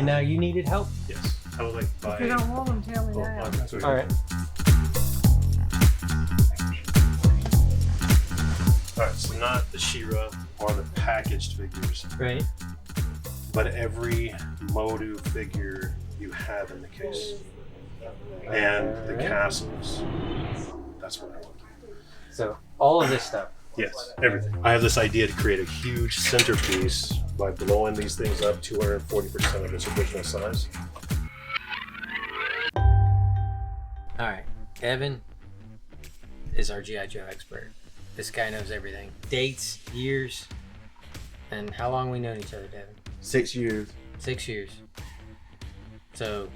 And now you needed help? Yes. I would like to buy... If you don't want them, tell me that. All right. All right, so not the She-Ra or the packaged figures, Right. but every MOTU figure you have in the case. And the castles. That's what I want. So all of this stuff. Yes, everything. I have this idea to create a huge centerpiece by blowing these things up 240% of its original size. All right. Devin is our G.I. Joe expert. This guy knows everything. Dates, years, and how long we known each other, Devin? 6 years. 6 years. So,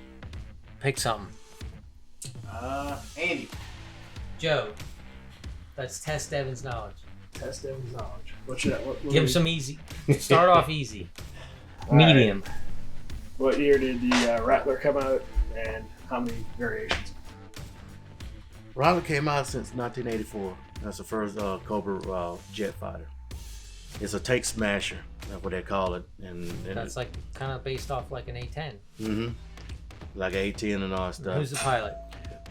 pick something. Andy. Joe, let's test Devin's knowledge. Test Devin's knowledge. What should I? What Give him some easy. Start off easy. Medium. What year did the Rattler come out, and how many variations? Rattler came out since 1984. That's the first Cobra jet fighter. It's a tank smasher. That's what they call it. And That's like kind of based off like an A-10. Mm-hmm. Like A-10 and all that stuff. Who's the pilot?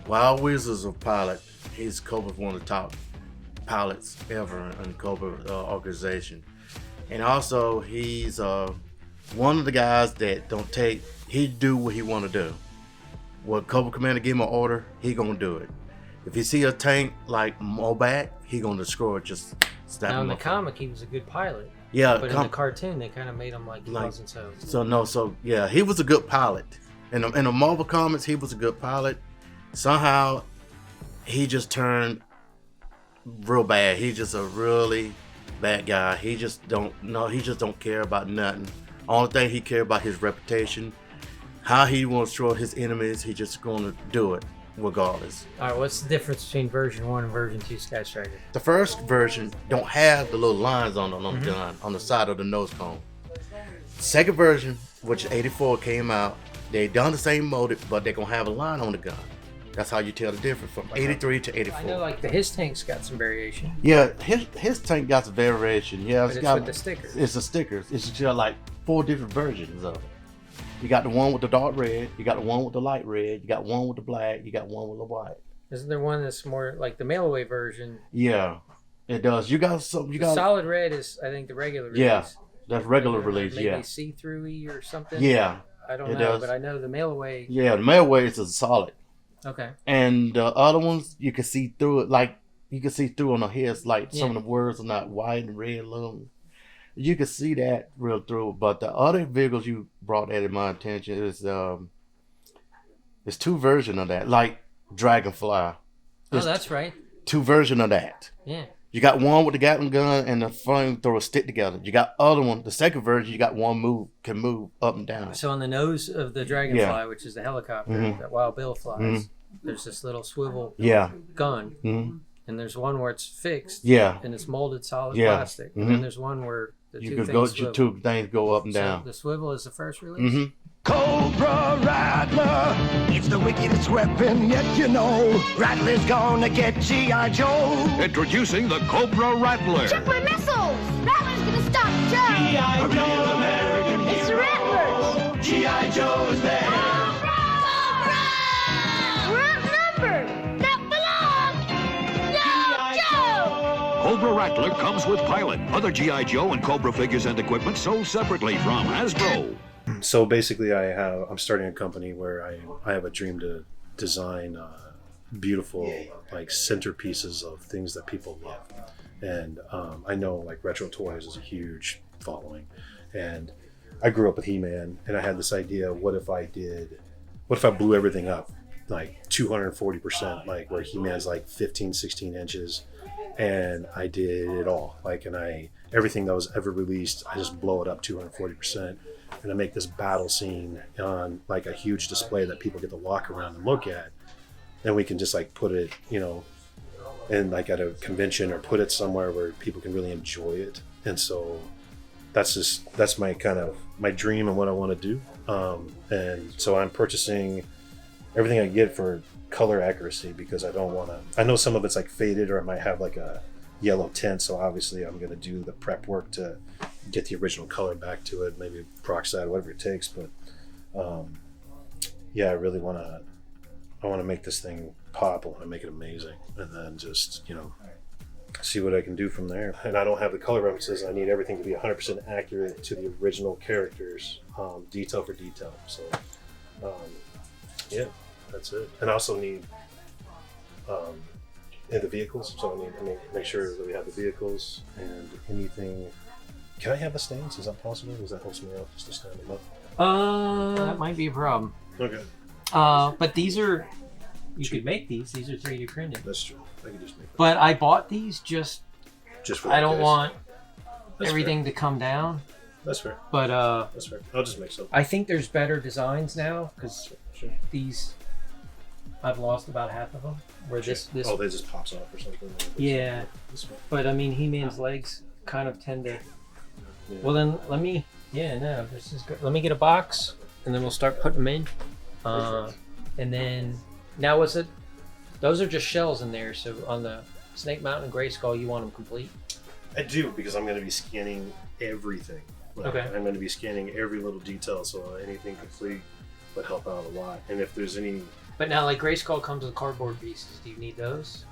Wild Wizard's a pilot. He's Cobra's one of the top pilots ever in the Cobra organization. And also, he's one of the guys that don't take, he do what he want to do. What Cobra Commander give him an order, he gonna do it. If you see a tank like Mobat, he gonna destroy it, just snap Now him in the up. comic, he was a good pilot. Yeah, But in the cartoon, they kind of made him like he wasn't so. So yeah, he was a good pilot. In the Marvel comics, he was a good pilot. Somehow, he just turned real bad. He's just a really bad guy. He just don't care about nothing. Only thing he care about his reputation. How he wants to destroy his enemies, he just gonna do it regardless. All right, what's the difference between version 1 and version 2 Sky Striker? The first version don't have the little lines on the gun on the side of the nose cone. Second version, which 84 came out, they done the same motive, but they're gonna have a line on the gun. That's how you tell the difference from 83 to 84. I know like his tank's got some variation. Yeah, his tank got some variation. Yeah, But it's got with the stickers. It's the stickers. It's just like 4 different versions of it. You got the one with the dark red, you got the one with the light red, you got one with the black, you got one with the white. Isn't there one that's more like the mail away version? Yeah, it does. You got some. You got solid red is I think the regular release. Yeah, that's regular release. Maybe Yeah, see-through-y or something. yeah. I don't it know, does. but I know the mail away. Yeah, the mailway is a solid. Okay. And the other ones, you can see through it, like you can see through on the heads, like some of the words are not white and red alone. You can see that real through. But the other vehicles you brought that in my attention is there's 2 versions of that, like Dragonfly. There's that's right. 2 versions of that. Yeah. You got one with the Gatling gun and the flamethrower stick together. You got other one, the second version, you got one can move up and down. So on the nose of the Dragonfly, which is the helicopter that Wild Bill flies, there's this little swivel gun. Mm-hmm. And there's one where it's fixed. Yeah. And it's molded solid plastic. And then there's one where the You two can things go, swivel. 2 things go up and down. So the swivel is the first release? Cobra Rattler, it's the wickedest weapon yet, you know. Rattler's gonna get G.I. Joe. Introducing the Cobra Rattler. Chuckler missiles! Rattler's gonna stop Joe! A real American It's the Rattlers! G.I. Joe is there. Cobra! We're outnumbered! That belongs! No, Joe! Cobra Rattler comes with pilot. Other G.I. Joe and Cobra figures and equipment sold separately from Hasbro. So basically, I'm starting a company where I have a dream to design beautiful like centerpieces of things that people love, and I know like retro toys is a huge following, and I grew up with He-Man, and I had this idea: what if I blew everything up like 240%, like where He-Man's like 15, 16 inches, and I did it all, like, and everything that was ever released, I just blow it up 240%. And I make this battle scene on like a huge display that people get to walk around and look at, and we can just like put it, in like at a convention or put it somewhere where people can really enjoy it. And so that's my kind of my dream and what I want to do. And so I'm purchasing everything I get for color accuracy, because I don't want to. I know some of it's like faded, or it might have like a yellow tint, so obviously I'm going to do the prep work to get the original color back to it, maybe peroxide, whatever it takes. But yeah, I really want to make this thing pop. I want to make it amazing, and then just, you know, see what I can do from there. And I don't have the color references. I need everything to be 100% accurate to the original characters, detail for detail. So, yeah, that's it. And I also need the vehicles. So I need to make sure that we have the vehicles and anything. Can I have the stands? Is that possible? Because that helps me out just to stand them up. That might be a problem. Okay. But these are, you could make these. These are 3D printed. That's true. I can just make them. But I bought these just For I that don't case. want That's everything to come down. That's fair. But That's fair. I'll just make some. I think there's better designs now because Sure. these, I've lost about half of them. Where this Oh, they just pops off or something. yeah. That's fine. But I mean, He-Man's legs kind of tend to. Yeah. Well, then let me. Yeah, no, this is good. Let me get a box, and then we'll start putting them in. And then now, was it? Those are just shells in there. So on the Snake Mountain and Grayskull, you want them complete. I do, because I'm going to be scanning everything. Like, Okay. I'm going to be scanning every little detail, so anything complete would help out a lot. And if there's any, But now, like Grayskull comes with cardboard pieces. Do you need those?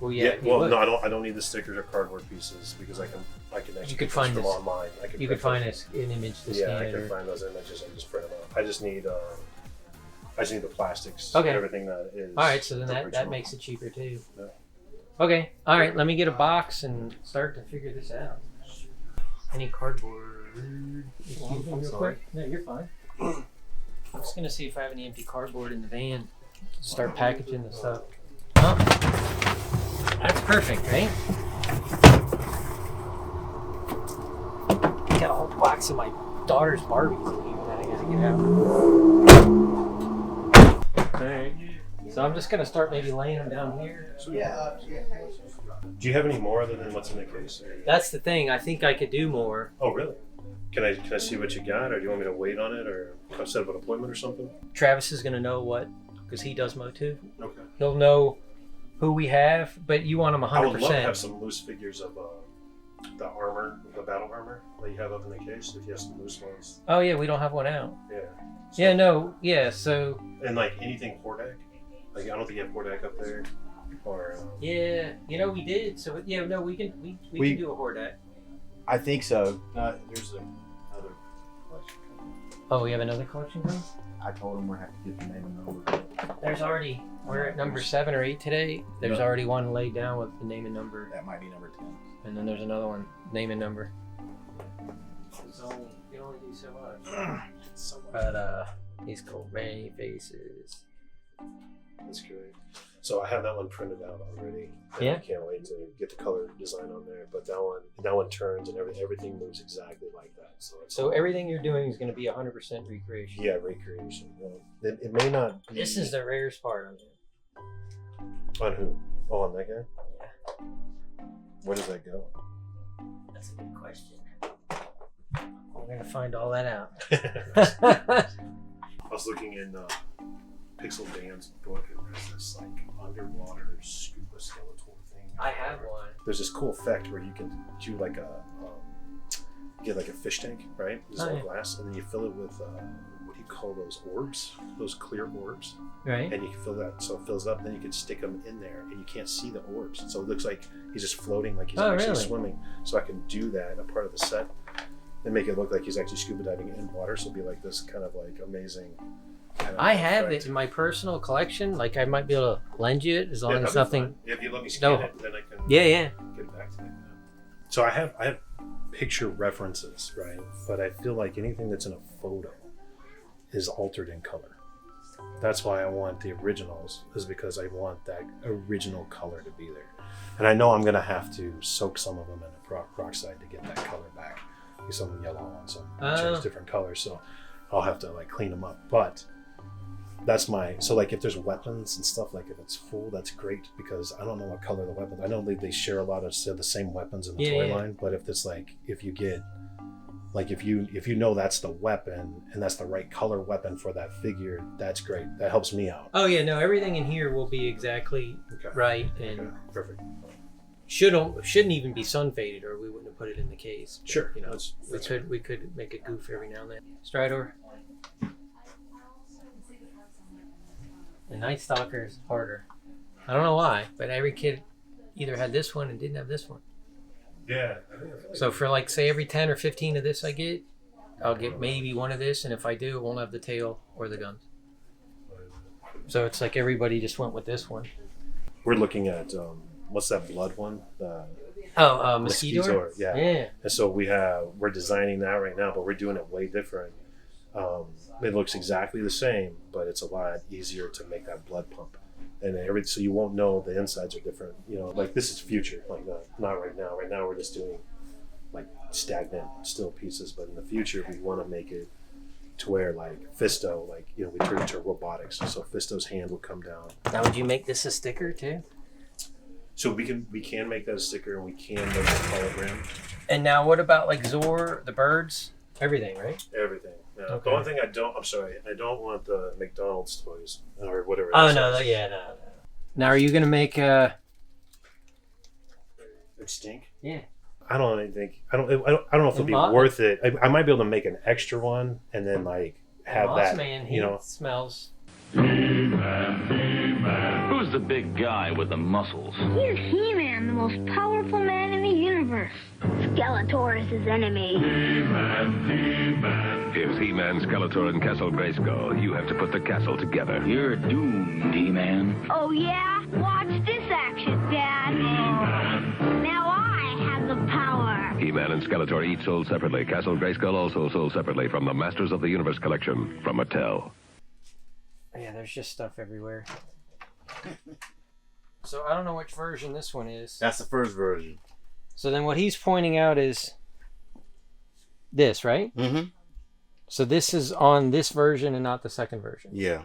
Well, yeah, you well, would. no, I don't need the stickers or cardboard pieces, because I can actually You could get find those from this- online. I You could find an image to Yeah, scan I it. can Or, find those images and just print them out. I just need the plastics. Okay. Everything that is. all right, so then that original. makes it cheaper too. Yeah. Okay, all right. Let me get a box and start to figure this out. Any cardboard? Excuse me, real quick. No, you're fine. I'm just gonna see if I have any empty cardboard in the van. Start packaging the stuff. Oh, that's perfect, right? Got a whole box of my daughter's Barbies in here that I gotta get out. All right. So I'm just gonna start maybe laying them down here. Do you have any more other than what's in the case? That's the thing. I think I could do more. Oh, really? Can I see what you got, or do you want me to wait on it, or set up an appointment or something? Travis is gonna know what, because he does MOTU. Okay. He'll know who we have, but you want them 100%. I would love to have some loose figures of the armor, the battle armor that you have up in the case. If you have some loose ones, Oh yeah, we don't have one out. yeah. Yeah, no, yeah. So And like anything Hordak, like I don't think you have Hordak up there, or yeah, you know we did. So yeah, no, we can can do a Hordak. I think so. There's another question. Oh, we have another collection going. I told him we're have to get the name and number. There's already we're at number 7 or 8 today. There's Yeah. already one laid down with the name and number, That might be number 10. and then there's another one name and number. You can only do so much. So much. But he's cool. Many faces. that's great. So I have that one printed out already. And Yeah. I can't wait to get the color design on there. But that one turns and everything moves exactly like that. So it's So everything you're doing is going to be 100% recreation. yeah, recreation. Well, it may not be. This is the rarest part on here. On who? Oh, on that guy. Where does that go? That's a good question. We're going to find all that out. I was looking in Pixel Dan's book, and there's this like underwater scuba skeletal thing. I have one. There's this cool effect where you can do like get like a fish tank, right? This Oh, all yeah. glass, and then you fill it with what do you call those orbs? Those clear orbs, Right? and you can fill that so it fills up. Then you can stick them in there, and you can't see the orbs, so it looks like he's just floating, like he's Oh, actually really? swimming. So I can do that, a part of the set, and make it look like he's actually scuba diving in water. So it'll be like this kind of like amazing. Kind of I have effect. it in my personal collection. Like, I might be able to lend you it as long Yeah, as that'd be nothing. fine. If you let me scan No. it, then I can Yeah, yeah. get it back to you. So I have picture references, right? But I feel like anything that's in a photo is altered in color. That's why I want the originals, is because I want that original color to be there. And I know I'm gonna have to soak some of them in a peroxide to get that color back. Because some yellow ones, some change different colors, so I'll have to like clean them up. But that's so like if there's weapons and stuff, like if it's full, that's great, because I don't know what color the weapons. I know they share a lot of the same weapons in the toy line, but if it's like if you get like if you know that's the weapon and that's the right color weapon for that figure, that's great. That helps me out. Oh, yeah, no, everything in here will be exactly Okay. right. And Okay. Perfect. shouldn't even be sun faded, or we wouldn't have put it in the case. But, Sure. you know, That's we could make a goof every now and then. Stridor. Night Stalker is harder. I don't know why, but every kid either had this one and didn't have this one. Yeah. So for like, say every 10 or 15 of this I get, I'll get maybe one of this, and if I do, it won't have the tail or the guns. So it's like everybody just went with this one. We're looking at what's that blood one? Mosquito. Yeah. And so we're designing that right now, but we're doing it way different. It looks exactly the same, but it's a lot easier to make that blood pump. And so you won't know the insides are different. You know, like this is future, like not right now. Right now we're just doing like stagnant still pieces, but in the future we want to make it to where like Fisto, like, you know, we turn it to robotics. So Fisto's hand will come down. Now, would you make this a sticker too? So we can make that a sticker, and we can make a hologram. And now, what about like Zor, the birds, everything, right? Everything. Yeah. Okay. The only thing I don't want the McDonald's toys or whatever. Oh no, no. Now, are you gonna make It stink. Yeah. I don't know if it'll be worth it. I might be able to make an extra one and then like have Moss that. Man, you know, smells. Who's the big guy with the muscles? He's He-Man, the most powerful man in the universe. Skeletor is his enemy. If He-Man, Skeletor, and Castle Grayskull, you have to put the castle together. You're doomed, He-Man. Oh yeah? Watch this action, Dad. Now I have the power. He-Man and Skeletor each sold separately. Castle Grayskull also sold separately from the Masters of the Universe collection from Mattel. Yeah, there's just stuff everywhere. So I don't know which version this one is. That's the first version. So then what he's pointing out is this, right? Mm-hmm. So this is on this version and not the second version. Yeah.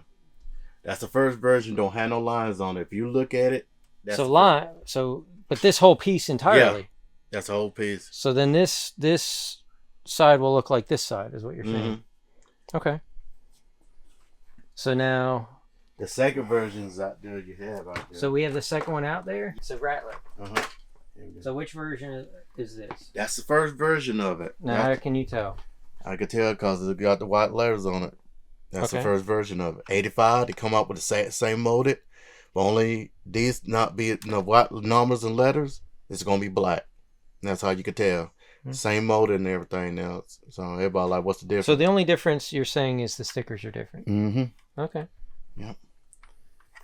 That's the first version. Don't have no lines on it. If you look at it, that's but this whole piece entirely. Yeah, that's the whole piece. So then this side will look like this side, is what you're saying. Okay. So now the second version's out there. You have out there. So we have the second one out there. It's a Rattler. Uh-huh. So which version is this? That's the first version of it. Now, how can you tell? I could tell because it got the white letters on it. That's the first version of it. 85, they come out with the same molded, but only these not be white numbers and letters. It's gonna be black. And that's how you could tell. Same molded and everything else. So everybody like, what's the difference? So the only difference you're saying is the stickers are different. Mm-hmm. Okay. Yep.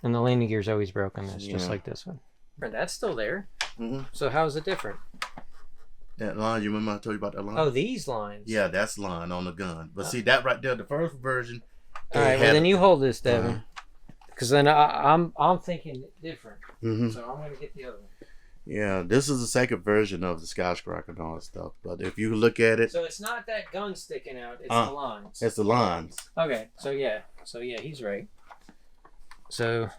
And the landing gear's always broken. It's just like this one. And that's still there. Mm-hmm. So how is it different? That line, you remember I told you about that line? Oh, these lines. Yeah, that's line on the gun. But see that right there, the first version. All right, well then you hold this, Devin, because then I'm thinking different. Mm-hmm. So I'm gonna get the other one. Yeah, this is the second version of the skyscraper and all that stuff. But if you look at it, so it's not that gun sticking out; it's the lines. It's the lines. Okay, so yeah, he's right. So,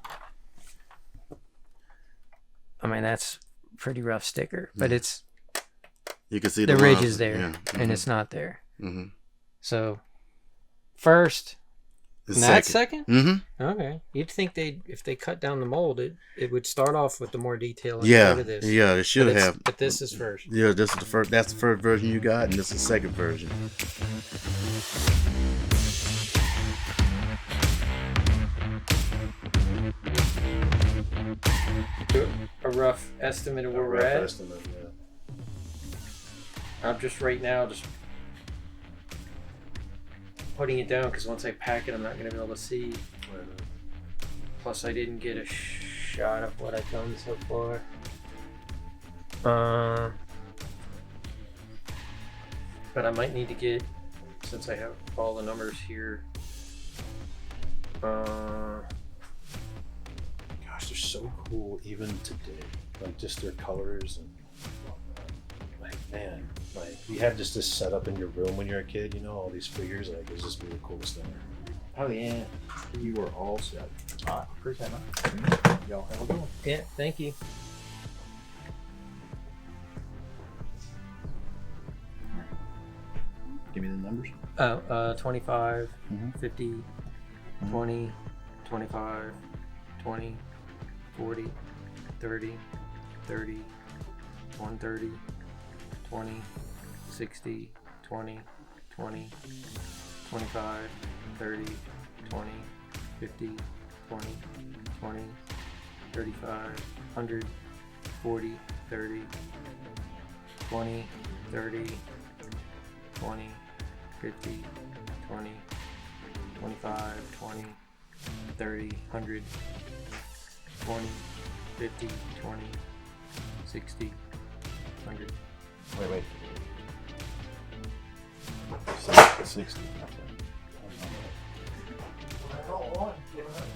I mean that's pretty rough sticker, but it's you can see the ridge is there, and it's not there. Mm-hmm. So, first. Not second? Mm-hmm. Okay. You'd think if they cut down the mold, it would start off with the more detail instead of this. Yeah, it should have. But this is first. Yeah, this is the first. That's the first version you got, and this is the second version. A rough estimate of where we're at. I'm just right now putting it down because once I pack it, I'm not going to be able to see. Plus, I didn't get a shot of what I've done so far. But I might need to get, since I have all the numbers here. Gosh, they're so cool even today. Like just their colors and like, man, like you have just this setup in your room when you're a kid, you know, all these figures, like it's just really cool stuff. Oh yeah. You were all set. Alright, appreciate it. Y'all have a good one. Yeah, thank you. Give me the numbers. 25, 50, 20, 25, 20, 40, 30, 30, 130, 20, 60, 20, 20, 25, 30, 20, 50, 20, 20, 35, 100, 40, 30, 20, 30, 20, 50, 20, 25, 20, 30, 100, 20, 50, 20, 60, 100. Wait. 60.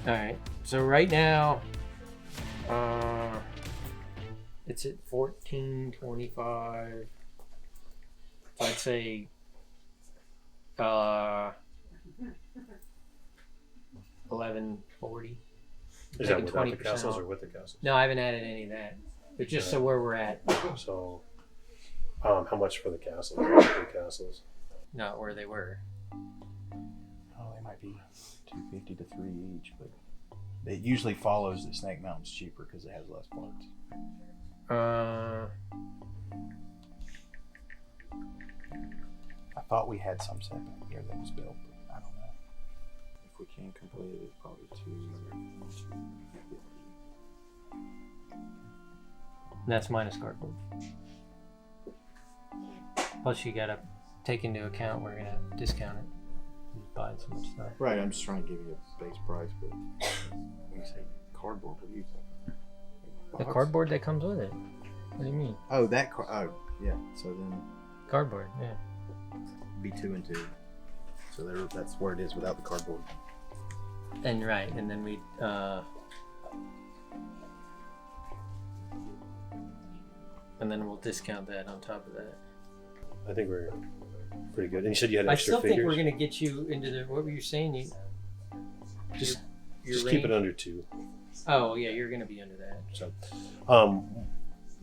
Alright, so right now, it's at 1425. So I'd say, 1140. Is that without the 20% castles off. or with the castles? No, I haven't added any of that. But just so where we're at, So, how much for the castles? The castles. not where they were. Oh, they might be 250 to 3 each, but it usually follows that Snake Mountain's cheaper because it has less parts. I thought we had some set back here that was built, but I don't know. If we can complete it, it's probably 250. That's minus cardboard. Plus, you gotta take into account we're gonna discount it. He's buying so much stuff. Right, I'm just trying to give you a base price, but when you say cardboard, what do you think? The cardboard that comes with it. What do you mean? Oh, that oh, yeah. So then Cardboard, yeah. be 2 and 2. So there, that's where it is without the cardboard. And right, and then we and then we'll discount that on top of that. I think we're pretty good. And you said you had I extra still figures. think we're gonna get you into the. What were you saying? You just your keep it range? under 2. Oh yeah, you're gonna be under that. So,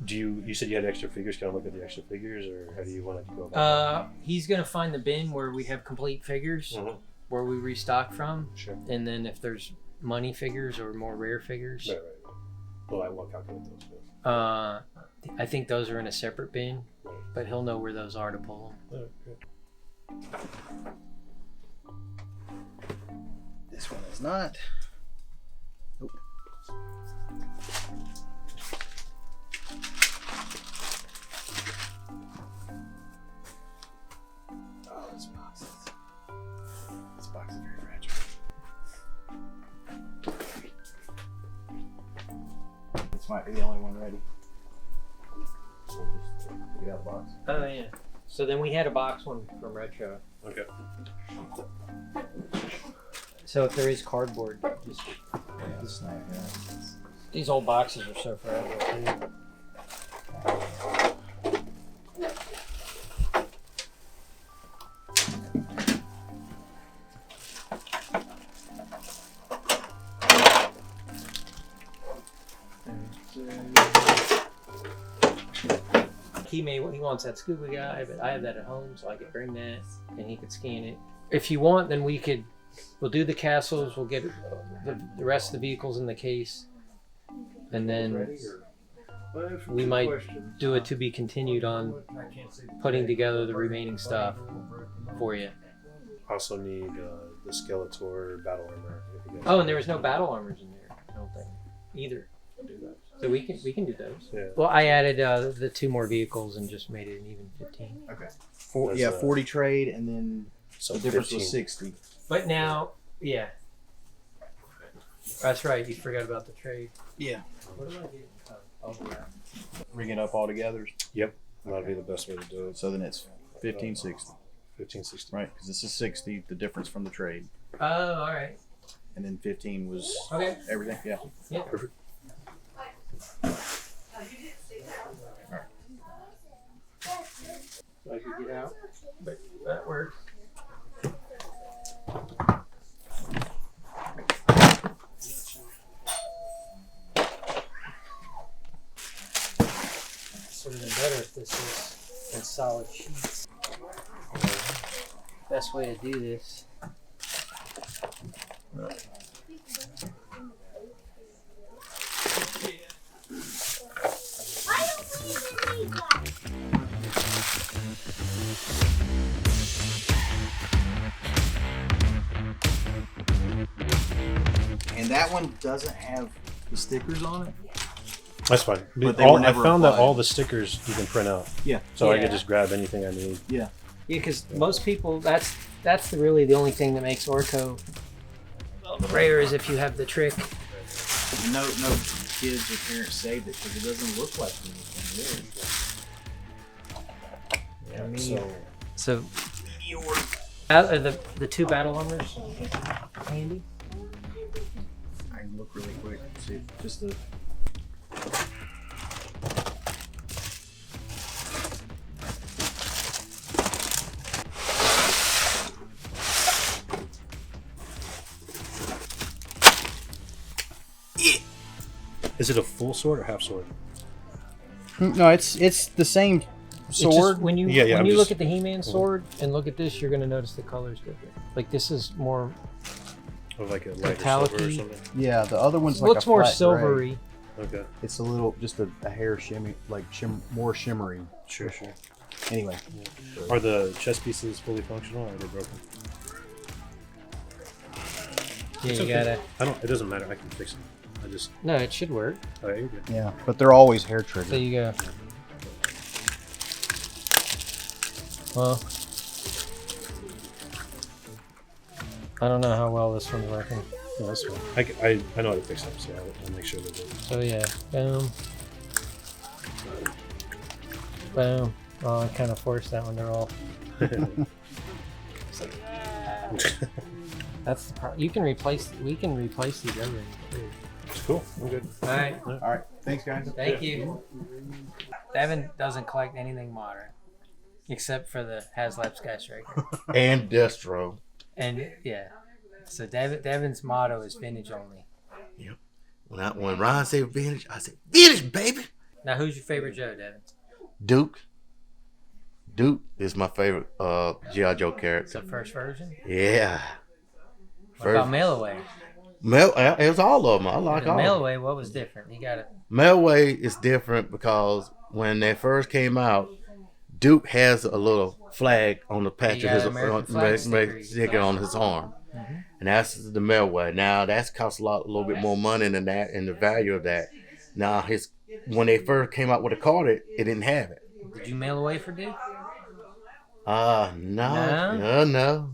do you said you had extra figures? Can I look at the extra figures, or how do you want to go about He's gonna find the bin where we have complete figures, where we restock from. Sure. And then if there's money figures or more rare figures, Right. Well, I won't calculate those. I think those are in a separate bin, but he'll know where those are to pull them. This one is not. Nope. Oh, this box is very fragile. This might be the only one ready. We'll just take it out of the box. Oh yeah. So then we had a box one from Retro. Okay. So if there is cardboard, just these old boxes are so fragile too. He wants that scuba guy, but I have that at home, so I could bring that and he could scan it. If you want, then we'll do the castles. We'll get the rest of the vehicles in the case, and then we might do a to be continued on putting together the remaining stuff for you. Also need the Skeletor battle armor. Oh, and there was no battle armors in there, I don't think, either. So we can do those. Yeah. Well, I added the 2 more vehicles and just made it an even 15. Okay. That's, 40 trade, and then So the difference 15. was 60. But now, yeah, that's right. You forgot about the trade. Yeah. What am I getting? Oh yeah. Ring it up all together. Yep. That'd be the best way to do it. So then it's 1560. 1560. Right, because this is 60, the difference from the trade. Oh, all right. And then 15 was Okay. everything. Yeah. Yeah. Perfect. So I could get out, but that works. Would have been better if this was in solid sheets. Best way to do this. And that one doesn't have the stickers on it. That's fine. But they were never I found that applied. all the stickers you can print out. Yeah. So I Yeah. could just grab anything I need. Yeah. Yeah, because most people, that's really the only thing that makes Orco rare is if you have the trick. No kids or parents saved it because it doesn't look like anything really. Yeah, So So, the two battle armors handy. I can look really quick. See, just the. is it a full sword or half sword? No, it's the same sword. Just, when you Yeah, when I'm you just- look at the He-Man sword and look at this, you're gonna notice the colors different. Like this is more Or like a lighter Metallic-y. silver or something? Yeah, the other one's like looks a more flat silvery. gray. Okay. It's a little, just a hair shimmy, like more shimmery. Sure. Anyway, Are the chess pieces fully functional or are they broken? Yeah, It's you okay. gotta. I don't. It doesn't matter. I can fix it. I just. No, it should work. Oh, yeah, you're good. yeah, but they're always hair So triggered. you go. Well, I don't know how well this one's working. No, that's fine. I know how to fix them, so I'll make sure they're good. So yeah, boom, boom. Oh, I kind of forced that one to roll. That's the part. You can replace. We can replace these everything too. It's cool. I'm good. All right. All right. Thanks, guys. Thank you. Devin doesn't collect anything modern, except for the Haslab Sky Striker. And Destro. And yeah, so Devin's motto is vintage only. Yep. When Ron said vintage, I said vintage, baby. Now, who's your favorite Joe, Devin? Duke. Duke is my favorite G.I. Joe It's character. the first version. Yeah. What about Mail Away? It was all of them. I like all of Mail them. Away, what was different? You got it. Mailway is different because when they first came out, Duke has a little flag on the patch He of got his American flag sticker on his arm, and that's the Mailway. Now that's cost a little bit more money than that, and the value of that. Now when they first came out with the card, it didn't have it. Did you mail away for Duke? No.